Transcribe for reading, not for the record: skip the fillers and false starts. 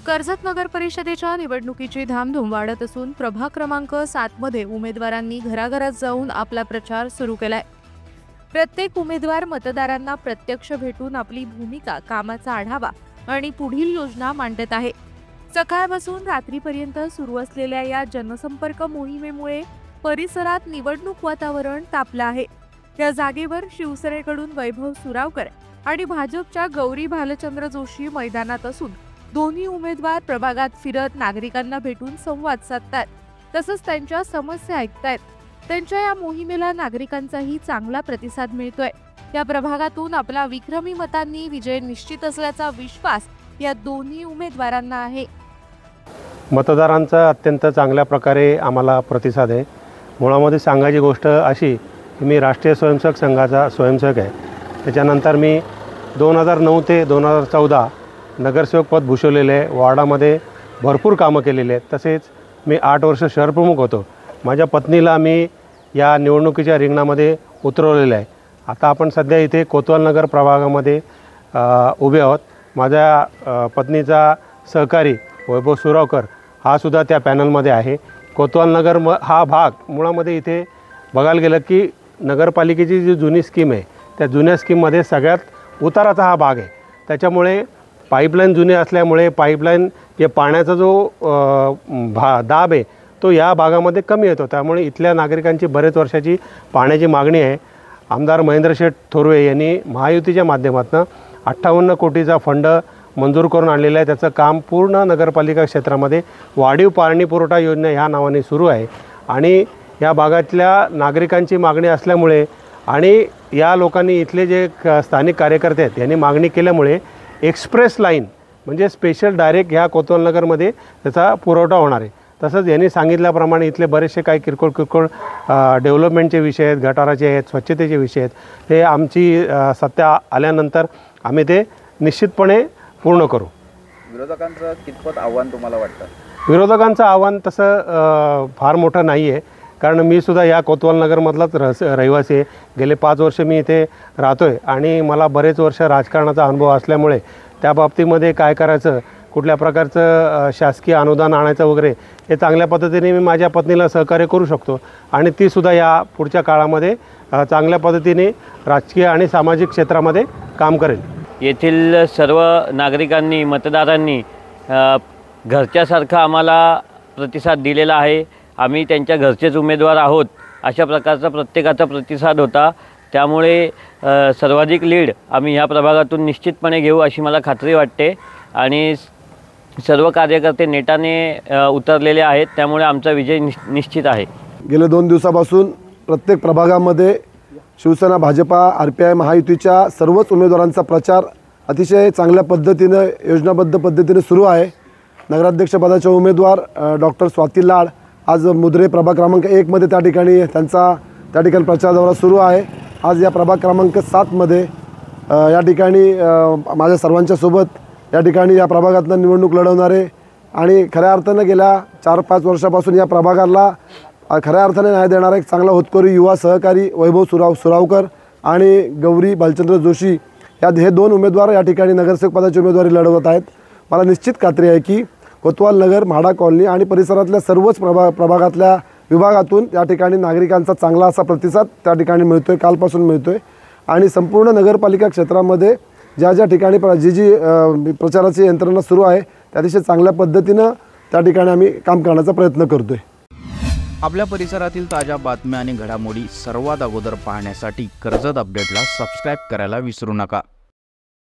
कर्जत नगर परिषदेच्या निवडणुकीची धामधूम वाढत असून प्रभाग क्रमांक 7 मध्ये उमेदवारांनी घराघरात जाऊन आपला प्रचार सुरू केलाय। प्रत्येक उमेदवार मतदारांना प्रत्यक्ष भेटून आपली भूमिका, कामाचा आढावा आणि पुढील योजना मांडत आहे। सकाळपासून रात्रीपर्यंत सुरू असलेल्या या जनसंपर्क मोहिमेमुळे परिसरात निवडणूक वातावरण तापलं आहे। या जागेवर शिवसेनेकडून वैभव सुरावकर आणि भाजपच्या गौरी भालचंद्र जोशी मैदानात असून दोन्ही उमेदवार प्रभागात फिरत नागरिकांना भेटून संवाद साधतात, तसंच त्यांच्या समस्या ऐकतायत। त्यांच्या या मोहिमेला नागरिकांचाही चांगला प्रतिसाद मिळतोय। या प्रभागातून आपला विक्रमी मतांनी विजय निश्चित असल्याचा विश्वास या दोन्ही उमेदवारांना आहे। मतदारांचा अत्यंत चांगल्या प्रकारे आम्हाला प्रतिसाद आहे। मुळामध्ये सांगायची गोष्ट अशी की मी राष्ट्रीय स्वयंसेवक संघाचा स्वयंसेवक आहे। त्याच्यानंतर मी 2009 ते 2014 नगरसेवक पद भूषवलेले आहे। वार्डामध्ये भरपूर कामं केलेली आहेत। तसेच मी 8 वर्ष शहर प्रमुख होतो। माझ्या पत्नीला मी या निवडणुकीच्या रिंगणामध्ये उतरवलेलं आहे। आता आपण सध्या इथे कोतवाल नगर प्रभागामध्ये उभे आहोत। माझ्या पत्नीचा सहकारी वैभव सुरावकर हा सुद्धा त्या पॅनलमध्ये आहे। कोतवाल नगर हा भाग मुळामध्ये इथे बघायला गेलं की नगरपालिकेची जी जुनी स्कीम आहे त्या जुन्या स्कीममध्ये सगळ्यात उताराचा हा भाग आहे। त्याच्यामुळे पाईपलाईन जुने असल्यामुळे पाईपलाईन हे पाण्याचा जो दाब आहे तो या भागामध्ये कमी येतो। त्यामुळे इथल्या नागरिकांची बरेच वर्षाची पाण्याची मागणी आहे। आमदार महेंद्र शेठ थोरवे यांनी महायुतीच्या माध्यमातून 58 कोटीचा फंड मंजूर करून आणलेला आहे। त्याचं काम पूर्ण नगरपालिका क्षेत्रामध्ये वाढीव पाणी पुरवठा योजना ह्या नावाने सुरू आहे आणि या भागातल्या नागरिकांची मागणी असल्यामुळे आणि या लोकांनी इथले जे स्थानिक कार्यकर्ते आहेत यांनी मागणी केल्यामुळे एक्सप्रेस लाईन म्हणजे स्पेशल डायरेक्ट ह्या कोतवाल नगरमध्ये त्याचा पुरवठा होणार आहे। तसंच यांनी सांगितल्याप्रमाणे इथले बरेचसे काही किरकोळ डेव्हलपमेंटचे विषय आहेत, गटाराचे आहेत, स्वच्छतेचे विषय आहेत, हे आमची सत्ता आल्यानंतर आम्ही ते निश्चितपणे पूर्ण करू। विरोधकांचं कितपत आव्हान तुम्हाला वाटतं? विरोधकांचं आव्हान तसं फार मोठं नाही आहे, कारण मी सुद्धा या कोतवाल नगरमधलाच रहिवासी आहे। गेले 5 वर्ष मी इथे राहतो आहे आणि मला बरेच वर्ष राजकारणाचा अनुभव असल्यामुळे त्या बाबतीमध्ये काय करायचं, कुठल्या प्रकारचं शासकीय अनुदान आणायचं वगैरे हे चांगल्या पद्धतीने मी माझ्या पत्नीला सहकार्य करू शकतो आणि ती सुद्धा या पुढच्या काळामध्ये चांगल्या पद्धतीने राजकीय आणि सामाजिक क्षेत्रामध्ये काम करेल। येथील सर्व नागरिकांनी, मतदारांनी घरच्यासारखा आम्हाला प्रतिसाद दिलेला आहे। आम्ही त्यांच्या घरचेच उमेदवार आहोत अशा प्रकारचा प्रत्येकाचा प्रतिसाद होता। त्यामुळे सर्वाधिक लीड आम्ही ह्या प्रभागातून निश्चितपणे घेऊ अशी मला खात्री वाटते आणि सर्व कार्यकर्ते नेटाने उतरलेले आहेत। त्यामुळे आमचा विजय निश्चित आहे। गेल्या 2 दिवसापासून प्रत्येक प्रभागामध्ये शिवसेना, भाजपा, RPI महायुतीच्या सर्वच उमेदवारांचा प्रचार अतिशय चांगल्या पद्धतीने, योजनाबद्ध पद्धतीने सुरू आहे। नगराध्यक्षपदाचे उमेदवार डॉक्टर स्वाती लाड आज मुद्रे प्रभाग क्रमांक 1 मध्ये त्या ठिकाणी प्रचार दौरा सुरू आहे। आज या प्रभाग क्रमांक 7 मध्ये या ठिकाणी माझ्या सर्वांच्या सोबत या ठिकाणी या प्रभागातून निवडणूक लढवणारे आणि खऱ्या अर्थाने गेल्या 4-5 वर्षापासून या प्रभागाला खऱ्या अर्थाने न्याय देणारा एक चांगला होतकरी युवा सहकारी वैभव सुरावकर आणि गौरी भालचंद्र जोशी हे 2 उमेदवार या ठिकाणी नगरसेवक पदाची उमेदवारी लढवत आहेत। मला निश्चित खात्री आहे की कोतवाल नगर, म्हाडा कॉलनी आणि परिसरातल्या सर्वच प्रभागातल्या विभागातून या ठिकाणी नागरिकांचा चांगला असा प्रतिसाद त्या ठिकाणी मिळतोय, कालपासून मिळतोय आणि संपूर्ण नगरपालिका क्षेत्रामध्ये ज्या ठिकाणी जी प्रचाराची यंत्रणा सुरू आहे त्या अतिशय चांगल्या पद्धतीनं त्या ठिकाणी आम्ही काम करण्याचा प्रयत्न करतोय। आपल्या परिसरातील ताज्या बातम्या आणि घडामोडी सर्वात अगोदर पाहण्यासाठी कर्जत अपडेटला सबस्क्राइब करायला विसरू नका।